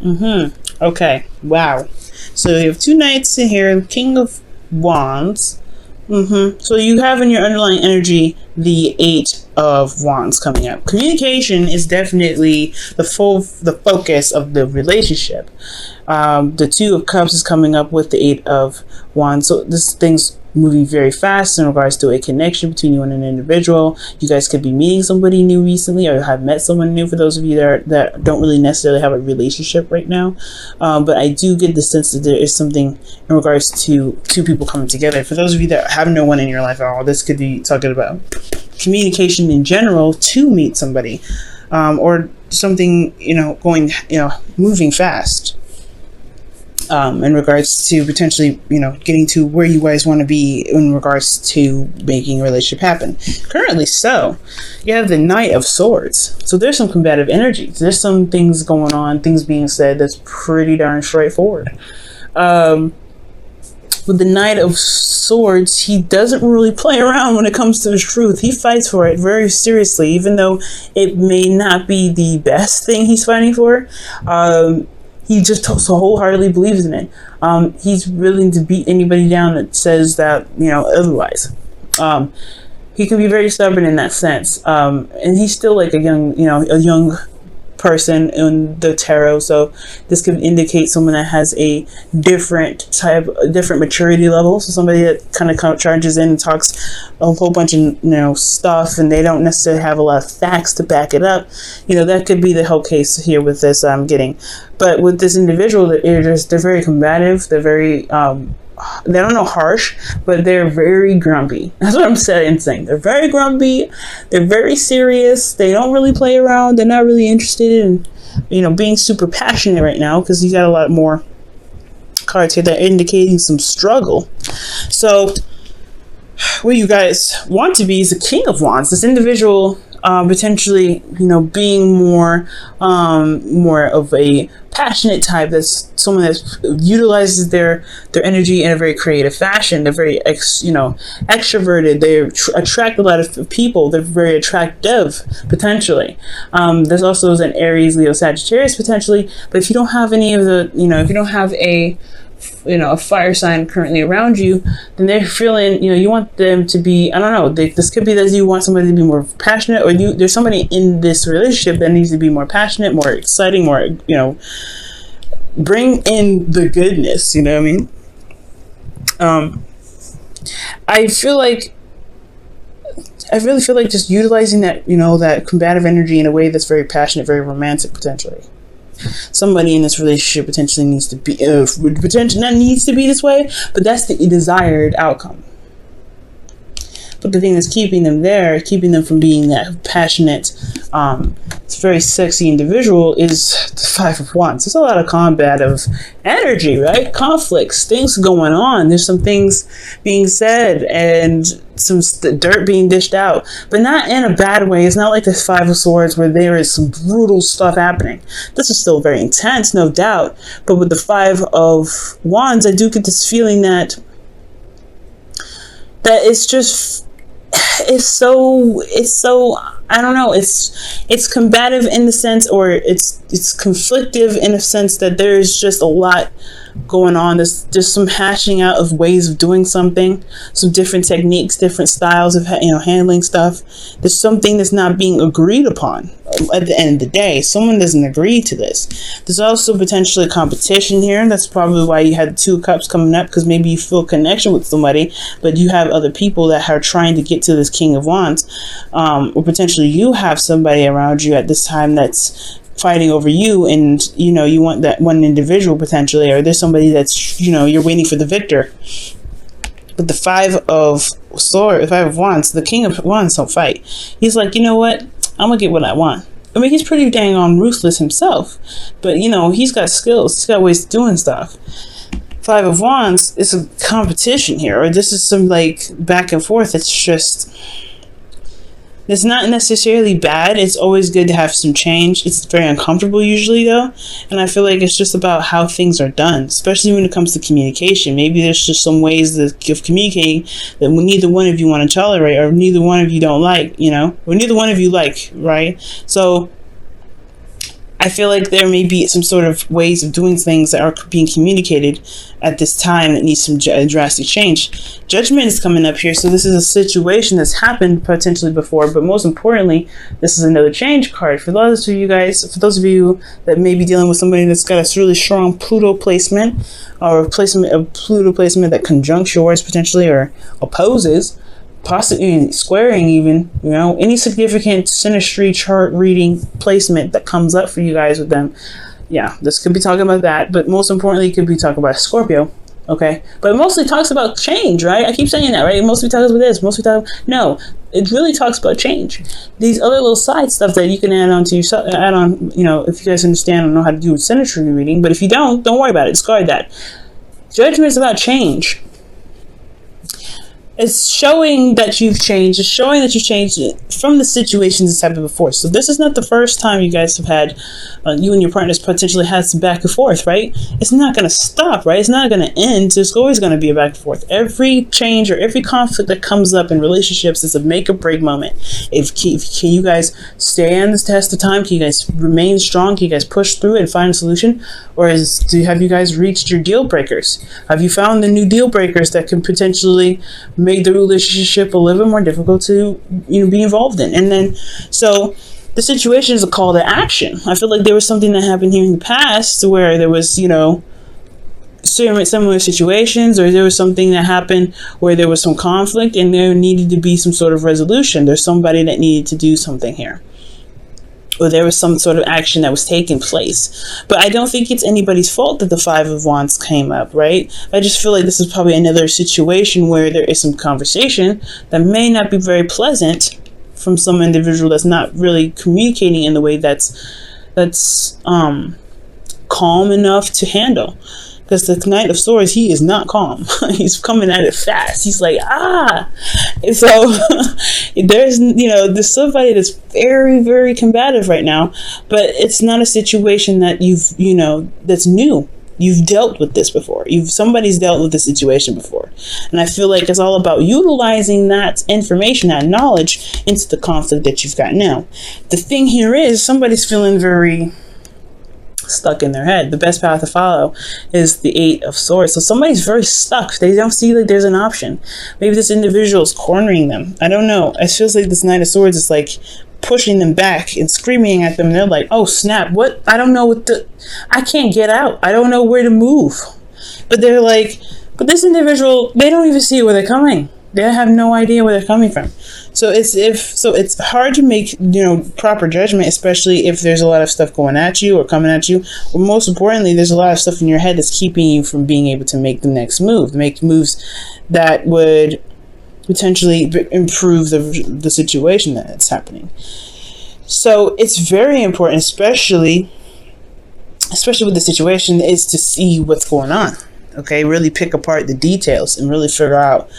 Okay. Wow. So you have two knights in here, King of Wands. So you have in your underlying energy the Eight of Wands coming up. Communication is definitely the focus of the relationship. The Two of Cups is coming up with the Eight of Wands. So this thing's moving very fast in regards to a connection between you and an individual. You guys could be meeting somebody new recently, or have met someone new, for those of you that don't really necessarily have a relationship right now. But I do get the sense that there is something in regards to two people coming together. For those of you that have no one in your life at all, this could be talking about communication in general to meet somebody, or something, going, moving fast. In regards to potentially, getting to where you guys want to be in regards to making a relationship happen. Currently, so you have the Knight of Swords. So there's some combative energies. There's some things going on, things being said that's pretty darn straightforward. With the Knight of Swords, he doesn't really play around when it comes to his truth. He fights for it very seriously, even though it may not be the best thing he's fighting for. He just so wholeheartedly believes in it. He's willing to beat anybody down that says that, otherwise. He can be very stubborn in that sense. And he's still like a young person in the tarot. So this could indicate someone that has a different maturity level. So somebody that kind of charges in and talks a whole bunch of, stuff, and they don't necessarily have a lot of facts to back it up. That could be the whole case here with this I'm getting. But with this individual, they're very combative. They're very, they don't know harsh, but they're very grumpy. That's what I'm saying. They're very grumpy. They're very serious. They don't really play around. They're not really interested in, being super passionate right now, because you got a lot more cards here that are indicating some struggle. So what you guys want to be is the King of Wands. This individual potentially, being more of a passionate type. That's someone that utilizes their energy in a very creative fashion. They're very extroverted. They attract a lot of people. They're very attractive potentially. There's also an Aries, Leo, Sagittarius potentially. But if you don't have any of the, if you don't have a fire sign currently around you, then they're feeling, you want them to be, I don't know, this could be that you want somebody to be more passionate, or there's somebody in this relationship that needs to be more passionate, more exciting, more, bring in the goodness, you know what I mean? I really feel like just utilizing that, that combative energy in a way that's very passionate, very romantic potentially. Somebody in this relationship potentially needs to be not needs to be this way, but that's the desired outcome. But the thing that's keeping them from being that passionate, very sexy individual is the Five of Wands. There's a lot of combative energy, right? Conflicts, things going on. There's some things being said and some dirt being dished out, but not in a bad way. It's not like the Five of Swords where there is some brutal stuff happening. This is still very intense, no doubt. But with the Five of Wands, I do get this feeling that it's so I don't know, it's combative in the sense, or it's conflictive in a sense that there's just a lot going on. There's some hashing out of ways of doing something, some different techniques, different styles of handling stuff. There's something that's not being agreed upon at the end of the day. Someone doesn't agree to this. There's also potentially competition here. That's probably why you had the Two of Cups coming up, because maybe you feel a connection with somebody, but you have other people that are trying to get to this King of Wands, or potentially you have somebody around you at this time that's fighting over you, and you want that one individual potentially, or there's somebody that's you're waiting for the victor. But the Five of Wands, the King of Wands don't fight. He's like, you know what, I'm gonna get what I want. I mean, he's pretty dang on ruthless himself, but he's got skills, he's got ways of doing stuff. Five of Wands is a competition here, or this is some like back and forth. It's not necessarily bad. It's always good to have some change. It's very uncomfortable usually though. And I feel like it's just about how things are done, especially when it comes to communication. Maybe there's just some ways of communicating that neither one of you want to tolerate, or neither one of you don't like, or neither one of you like, right? So I feel like there may be some sort of ways of doing things that are being communicated at this time that needs some drastic change. Judgment is coming up here, so this is a situation that's happened potentially before, but most importantly, this is another change card. For those of you guys, for those of you that may be dealing with somebody that's got a really strong Pluto placement, or a Pluto placement that conjuncts yours potentially, or opposes, possibly squaring even, you know, any significant synastry chart reading placement that comes up for you guys with them. Yeah, this could be talking about that, but most importantly, it could be talking about Scorpio. Okay, but it mostly talks about change, right? I keep saying that, right? It mostly talks about this, mostly talks. No, it really talks about change. These other little side stuff that you can add on to yourself, you know, if you guys understand and know how to do synastry reading. But if you don't worry about it. Discard that. Judgment is about change. It's showing that you've changed. It's showing that you've changed from the situations that's happened before. So this is not the first time you guys have had, you and your partners potentially had some back and forth, right? It's not going to stop, right? It's not going to end. There's always going to be a back and forth. Every change or every conflict that comes up in relationships is a make or break moment. Can you guys stand the test of time? Can you guys remain strong? Can you guys push through it and find a solution? Or have you guys reached your deal breakers? Have you found the new deal breakers that can potentially make the relationship a little bit more difficult to, you know, be involved in? And then, so the situation is a call to action. I feel like there was something that happened here in the past where there was, you know, similar situations, or there was something that happened where there was some conflict and there needed to be some sort of resolution. There's somebody that needed to do something here, or there was some sort of action that was taking place. But I don't think it's anybody's fault that the Five of Wands came up, right? I just feel like this is probably another situation where there is some conversation that may not be very pleasant from some individual that's not really communicating in the way that's calm enough to handle. Because the Knight of Swords, he is not calm. He's coming at it fast. He's like, And so there's, you know, there's somebody that's very, very combative right now, but it's not a situation that you've, you know, that's new. You've dealt with this before. Somebody's dealt with this situation before. And I feel like it's all about utilizing that information, that knowledge into the conflict that you've got now. The thing here is somebody's feeling very stuck in their head. The best path to follow is the Eight of Swords. So somebody's very stuck. They don't see like there's an option. Maybe this individual is cornering them. I don't know. It feels like this Knight of Swords is like pushing them back and screaming at them. And they're like, oh snap, what? I don't know I can't get out. I don't know where to move. But they're like, but this individual, they don't even see where they're coming. They have no idea where they're coming from. So it's hard to make, you know, proper judgment, especially if there's a lot of stuff going at you or coming at you. Or most importantly, there's a lot of stuff in your head that's keeping you from being able to make the next move, to make moves that would potentially improve the situation that's happening. So it's very important, especially with the situation, is to see what's going on. Okay, really pick apart the details and really figure out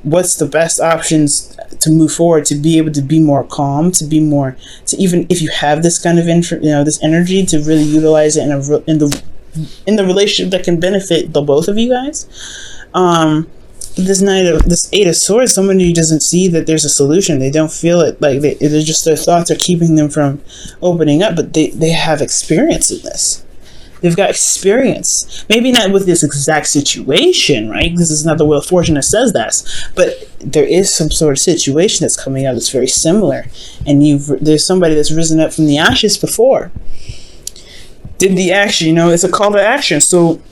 what's the best options to move forward, to be able to be more calm, to even if you have this kind of this energy, to really utilize it in the relationship that can benefit the both of you guys. This Eight of Swords, somebody doesn't see that there's a solution. They don't feel it, like they're just, their thoughts are keeping them from opening up, but they have experience in this. They've got experience. Maybe not with this exact situation, right? This is not the Wheel of Fortune that says that. But there is some sort of situation that's coming up that's very similar. And there's somebody that's risen up from the ashes before. Did the action, it's a call to action. So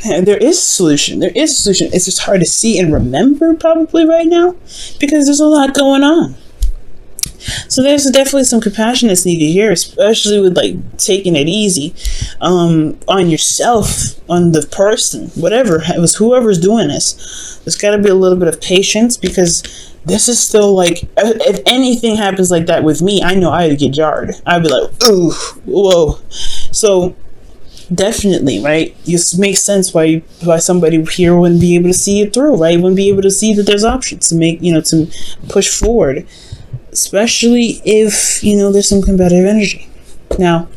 there is a solution. There is a solution. It's just hard to see and remember probably right now because there's a lot going on. So there's definitely some compassion that's needed here, especially with like taking it easy on yourself, on the person, whatever it was, whoever's doing this. There's got to be a little bit of patience because this is still like, if anything happens like that with me, I know I'd get jarred. I'd be like, ooh, whoa. So definitely, right? It makes sense why somebody here wouldn't be able to see it through, right? Wouldn't be able to see that there's options to make, to push forward. Especially if, there's some combative energy. Now,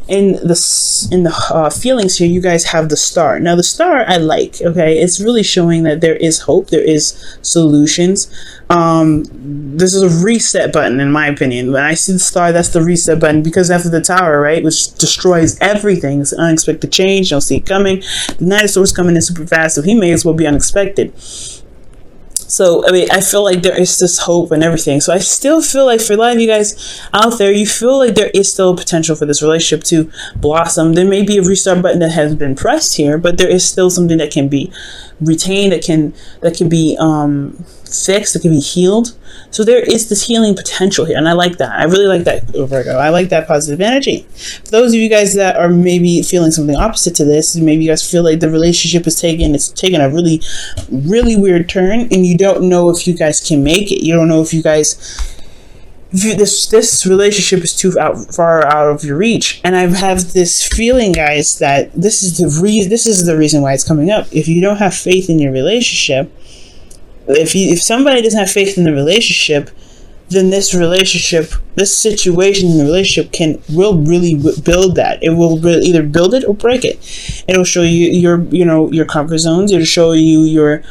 in the feelings here, you guys have the star. Now the star I like, okay, it's really showing that there is hope, there is solutions. This is a reset button in my opinion. When I see the star, that's the reset button, because after the tower, right, which destroys everything, it's an unexpected change, don't see it coming. The Knight of Swords coming in super fast, so he may as well be unexpected. So, I mean, I feel like there is this hope and everything. So I still feel like for a lot of you guys out there, you feel like there is still potential for this relationship to blossom. There may be a restart button that has been pressed here, but there is still something that can be retained, that can be fixed, that can be healed. So there is this healing potential here, and I like that. I really like that, Virgo. I like that positive energy. For those of you guys that are maybe feeling something opposite to this, maybe you guys feel like the relationship is taking a really, really weird turn, and you don't know if you guys can make it. You don't know if you guys, this relationship is too far out of your reach. And I have this feeling, guys, that this is the reason why it's coming up. If you don't have faith in your relationship, if somebody doesn't have faith in the relationship, then this situation in the relationship will really build that. It will really either build it or break it. It'll show you your comfort zones. It'll show you your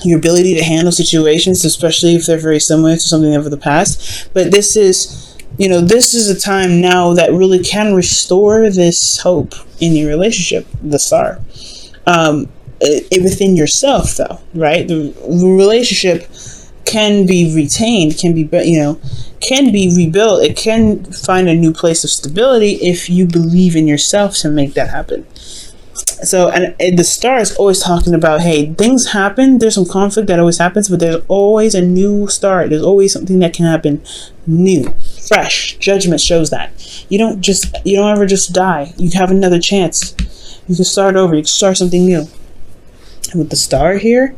ability to handle situations, especially if they're very similar to something of the past. But this is a time now that really can restore this hope in your relationship, the star. Within yourself, though, right? The relationship can be retained, can be rebuilt. It can find a new place of stability if you believe in yourself to make that happen. So, and the star is always talking about, hey, things happen. There's some conflict that always happens, but there's always a new start. There's always something that can happen new, fresh. Judgment shows that. You don't ever just die. You have another chance. You can start over. You can start something new. With the star here,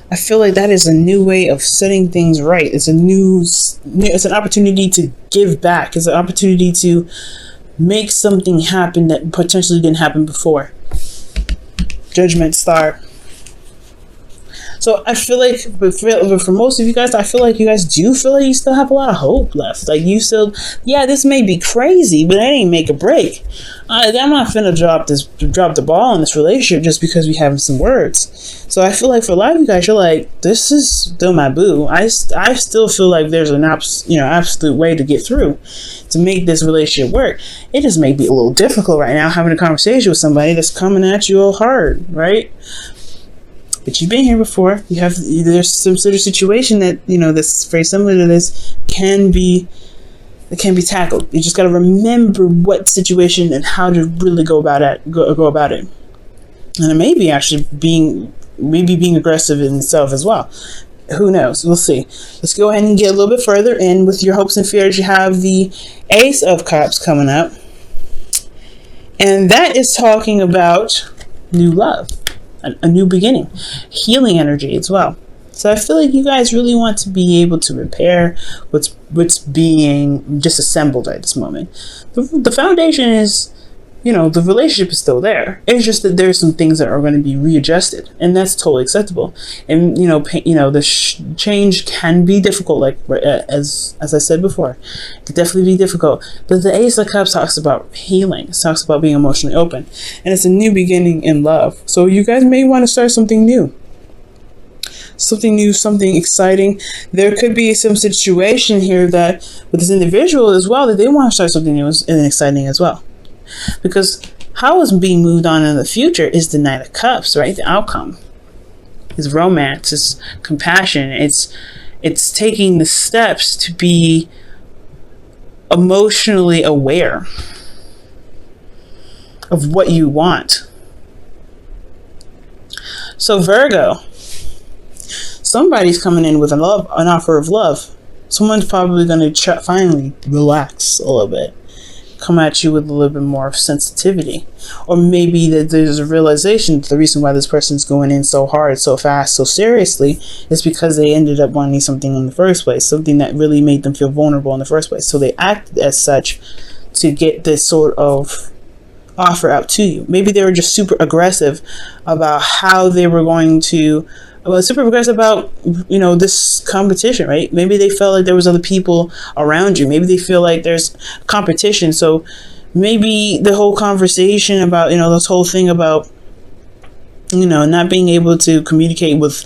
I feel like that is a new way of setting things right. It's an opportunity to give back. It's an opportunity to make something happen that potentially didn't happen before. Judgment, star. So I feel like, but for most of you guys, I feel like you guys do feel like you still have a lot of hope left. Like you still, yeah, this may be crazy, but it ain't make a break. I'm not finna drop the ball in this relationship just because we having some words. So I feel like for a lot of you guys, you're like, this is still my boo. I still feel like there's an absolute way to get through to make this relationship work. It just may be a little difficult right now having a conversation with somebody that's coming at you all hard, right? But you've been here before. There's some sort of situation that that's very similar to this can be tackled. You just got to remember what situation and how to really go about it. And it may be actually being aggressive in itself as well. Who knows? We'll see. Let's go ahead and get a little bit further in with your hopes and fears. You have the Ace of Cups coming up, and that is talking about new love. A new beginning, healing energy as well. So I feel like you guys really want to be able to repair what's being disassembled at this moment. The foundation is, the relationship is still there. It's just that there's some things that are going to be readjusted, and that's totally acceptable. And the change can be difficult, like as I said before, it could definitely be difficult. But the Ace of Cups talks about healing. It talks about being emotionally open, and it's a new beginning in love. So you guys may want to start something new. Something exciting. There could be some situation here that with this individual as well that they want to start something new and exciting as well. Because how is being moved on in the future is the Knight of Cups, right? The outcome is romance, it's compassion, it's taking the steps to be emotionally aware of what you want. So Virgo, somebody's coming in with an offer of love. Someone's probably going to finally relax a little bit, come at you with a little bit more of sensitivity. Or maybe that there's a realization that the reason why this person's going in so hard, so fast, so seriously is because they ended up wanting something in the first place, something that really made them feel vulnerable in the first place. So they acted as such to get this sort of offer out to you. Maybe they were just super aggressive about how they were going to super aggressive about this competition, right? Maybe they felt like there was other people around you. Maybe they feel like there's competition, so maybe the whole conversation about, this whole thing about, not being able to communicate with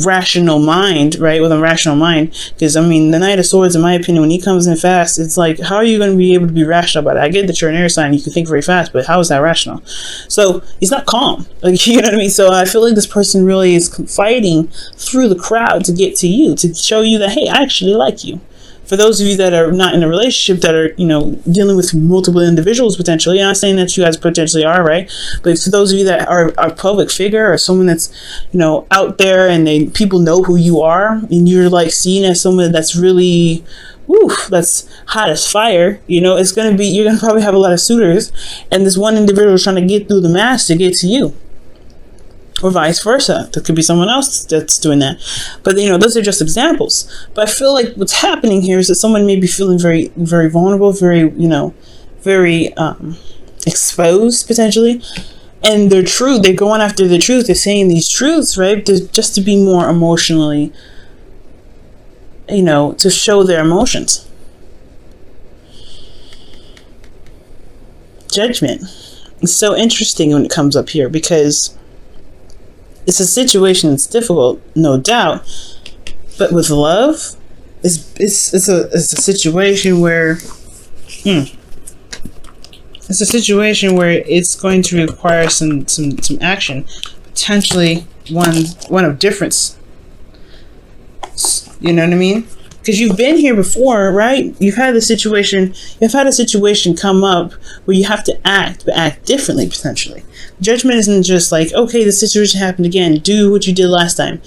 rational mind, right? With a rational mind. Because, the Knight of Swords, in my opinion, when he comes in fast, it's like, how are you going to be able to be rational about it? I get that you're an air sign, you can think very fast, but how is that rational? So he's not calm. Like, you know what I mean? So I feel like this person really is fighting through the crowd to get to you, to show you that, hey, I actually like you. For those of you that are not in a relationship, that are, dealing with multiple individuals potentially, I'm not saying that you guys potentially are, right? But for those of you that are a public figure, or someone that's, out there, and people know who you are, and you're like seen as someone that's really, that's hot as fire, it's going to be, you're going to probably have a lot of suitors, and this one individual is trying to get through the mask to get to you. Or vice versa. There could be someone else that's doing that. But, those are just examples. But I feel like what's happening here is that someone may be feeling very, very vulnerable, very, very exposed, potentially. And they're going after the truth. They're saying these truths, right? Just to be more emotionally, to show their emotions. Judgment. It's so interesting when it comes up here, because it's a situation that's difficult, no doubt, but with love, it's a situation where it's a situation where it's going to require some action, potentially one of difference. You know what I mean? Because you've been here before, right? You've had a situation come up where you have to act, but act differently, potentially. Judgment isn't just like, okay, the situation happened again, do what you did last time.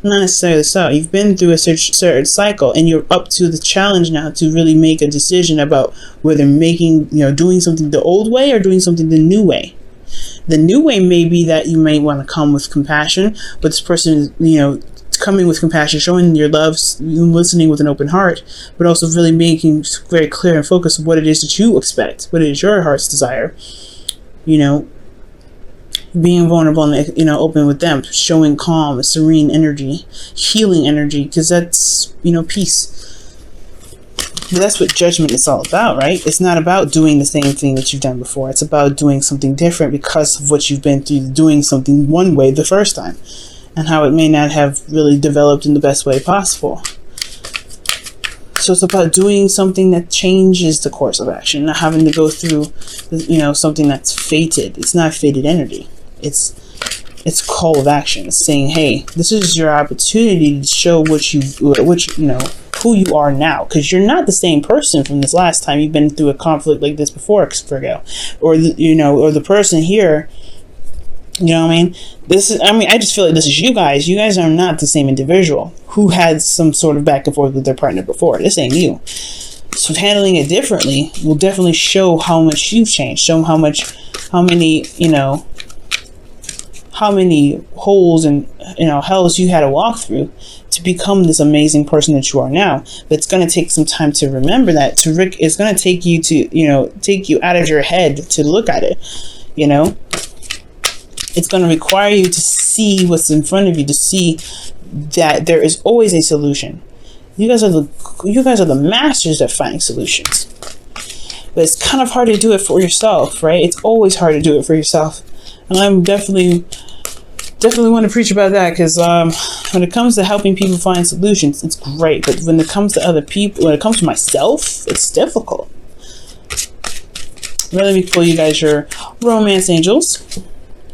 Not necessarily so. You've been through a certain cycle, and you're up to the challenge now to really make a decision about whether doing something the old way or doing something the new way. The new way may be that you may want to come with compassion, but this person is, coming with compassion, showing your love, listening with an open heart, but also really making very clear and focused what it is that you expect, what it is your heart's desire. Being vulnerable and open with them, showing calm, serene energy, healing energy, because that's peace. But that's what judgment is all about, right? It's not about doing the same thing that you've done before. It's about doing something different because of what you've been through, doing something one way the first time, and how it may not have really developed in the best way possible. So it's about doing something that changes the course of action, not having to go through, something that's fated. It's not fated energy. It's call of action. It's saying, hey, this is your opportunity to show who you are now, because you're not the same person from this last time you've been through a conflict like this before, Virgo, or the person here. You know what I mean? I just feel like this is you guys. You guys are not the same individual who had some sort of back and forth with their partner before. This ain't you. So handling it differently will definitely show how much you've changed. Show how many holes and hells you had to walk through to become this amazing person that you are now. But it's going to take some time to remember that. It's going to take you to take you out of your head to look at it. It's going to require you to see what's in front of you, to see that there is always a solution. You guys are the masters at finding solutions. But it's kind of hard to do it for yourself, right? It's always hard to do it for yourself. And I'm definitely want to preach about that, because when it comes to helping people find solutions, it's great. But when it comes to other people, when it comes to myself, it's difficult. Let me pull you guys your romance angels.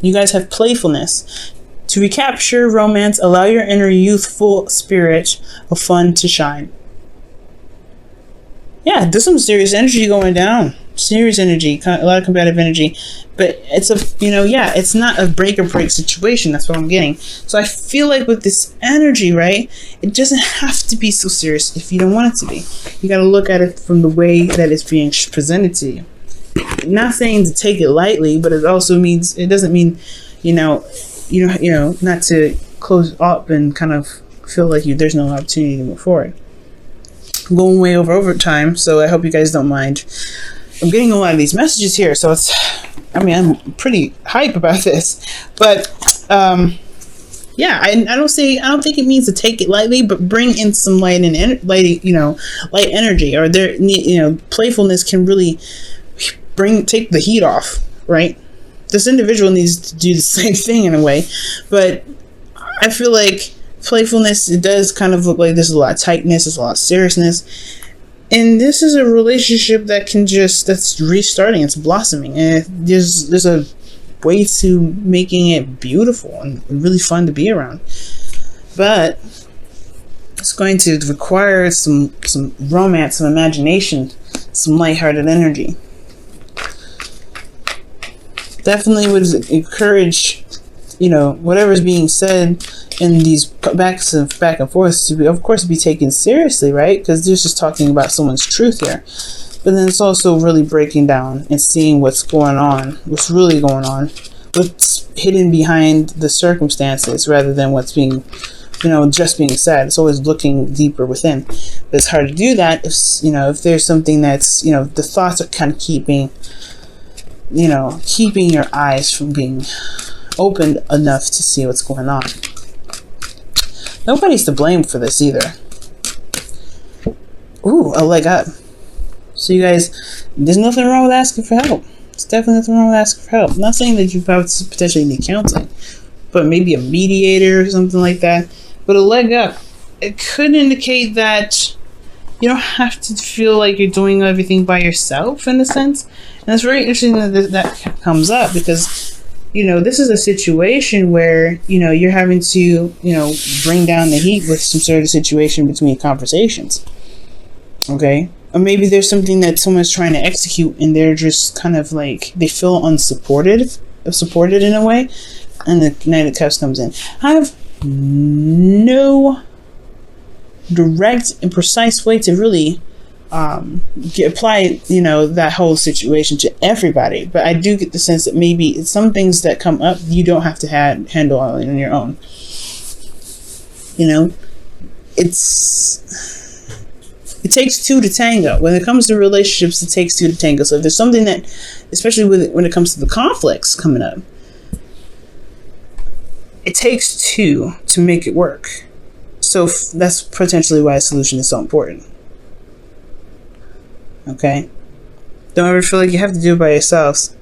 You guys have playfulness. To recapture romance, allow your inner youthful spirit of fun to shine. Yeah, there's some serious energy going down. Serious energy, a lot of combative energy. But it's it's not a break or break situation. That's what I'm getting. So I feel like with this energy, right, it doesn't have to be so serious if you don't want it to be. You got to look at it from the way that it's being presented to you. Not saying to take it lightly, but it also means, it doesn't mean, not to close up and kind of feel like there's no opportunity to move forward. I'm going way over time, so I hope you guys don't mind. I'm getting a lot of these messages here, so I'm pretty hype about this. But yeah, I don't think it means to take it lightly, but bring in some light energy, or playfulness can really take the heat off, right? This individual needs to do the same thing in a way, but I feel like playfulness, it does kind of look like there's a lot of tightness, there's a lot of seriousness, and this is a relationship that's restarting, it's blossoming, and there's a way to making it beautiful and really fun to be around. But it's going to require some romance, some imagination, some lighthearted energy. Definitely would encourage, whatever's being said in these back and forth to be, of course, be taken seriously, right? Because this is talking about someone's truth here. But then it's also really breaking down and seeing what's going on, what's really going on, what's hidden behind the circumstances rather than what's being, just being said. It's always looking deeper within. But it's hard to do that if there's something that's, the thoughts are kind of keeping your eyes from being opened enough to see what's going on. Nobody's to blame for this either. Ooh, a leg up. So you guys, there's nothing wrong with asking for help. There's definitely nothing wrong with asking for help. I'm not saying that you potentially need counseling, but maybe a mediator or something like that. But a leg up, it could indicate that you don't have to feel like you're doing everything by yourself, in a sense. And it's very interesting that comes up, because this is a situation where you're having to bring down the heat with some sort of situation between conversations. Okay, or maybe there's something that someone's trying to execute and they're just kind of like, they feel supported in a way, and the Knight of Cups comes in. I have no direct and precise way to really apply that whole situation to everybody, but I do get the sense that maybe it's some things that come up you don't have to handle on your own. It takes two to tango. When it comes to relationships, it takes two to tango. So if there's something that, especially when it comes to the conflicts coming up, it takes two to make it work. So that's potentially why a solution is so important. Okay? Don't ever feel like you have to do it by yourselves.